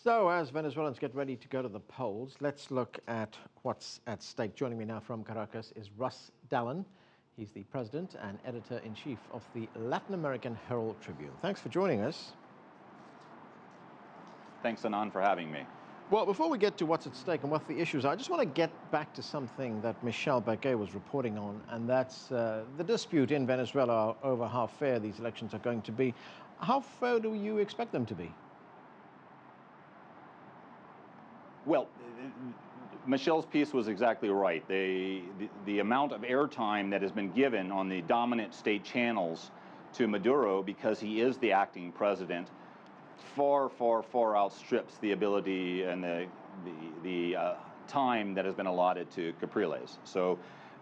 So, as Venezuelans get ready to go to the polls, let's look at what's at stake. Joining me now from Caracas is Russ Dallen. He's the president and editor-in-chief of the Latin American Herald Tribune. Thanks for joining us. Thanks, Anand, for having me. Well, before we get to what's at stake and what the issues are, I just want to get back to something that Michelle Baquet was reporting on, and that's the dispute in Venezuela over how fair these elections are going to be. How fair do you expect them to be? Well, Michelle's piece was exactly right. The amount of airtime that has been given on the dominant state channels to Maduro, because he is the acting president, far outstrips the ability and the time that has been allotted to Capriles. So,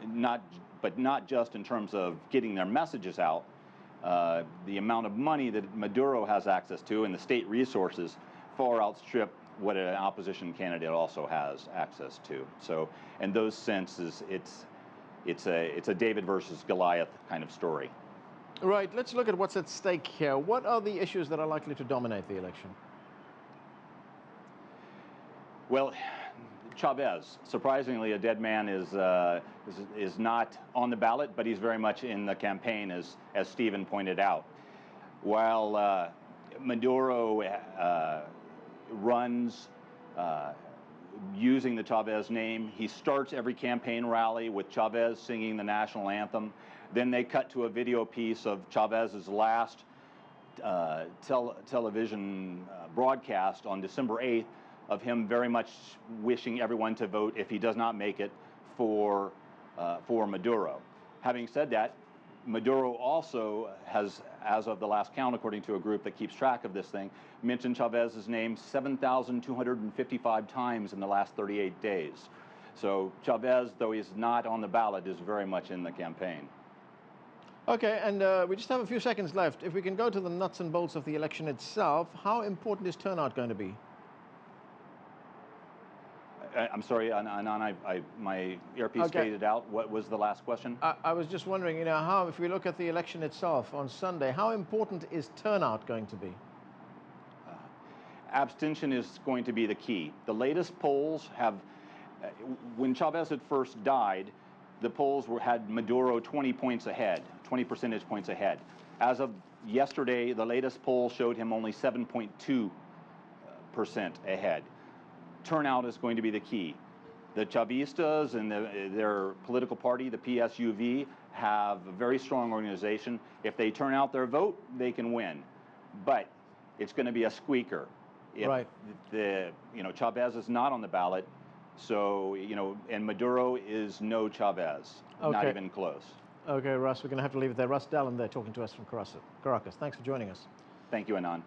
not just in terms of getting their messages out, the amount of money that Maduro has access to and the state resources far outstrip what an opposition candidate also has access to. So, in those senses, it's a David versus Goliath kind of story. Right, let's look at what's at stake here. What are the issues that are likely to dominate the election? Well, Chavez, surprisingly, a dead man is not on the ballot, but he's very much in the campaign, as Stephen pointed out. While Maduro runs using the Chavez name, he starts every campaign rally with Chavez singing the national anthem. Then they cut to a video piece of Chavez's last television broadcast on December 8th of him very much wishing everyone to vote, if he does not make it, for Maduro. Having said that, Maduro also has, as of the last count, according to a group that keeps track of this thing, mentioned Chavez's name 7,255 times in the last 38 days. So Chavez, though he's not on the ballot, is very much in the campaign. Okay, and we just have a few seconds left. If we can go to the nuts and bolts of the election itself, how important is turnout going to be? I'm sorry, Anand, my earpiece faded out. What was the last question? I was just wondering, if we look at the election itself on Sunday, how important is turnout going to be? Abstention is going to be the key. The latest polls have, when Chavez had first died, the polls had Maduro 20 points ahead, 20 percentage points ahead. As of yesterday, the latest poll showed him only 7.2% ahead. Turnout is going to be the key. The Chavistas and their political party, the PSUV, have a very strong organization. If they turn out their vote, they can win. But it's going to be a squeaker. If Chavez is not on the ballot, so, and Maduro is no Chavez, not even close. Okay, Russ, we're going to have to leave it there. Russ Dallen there talking to us from Caracas. Thanks for joining us. Thank you, Anand.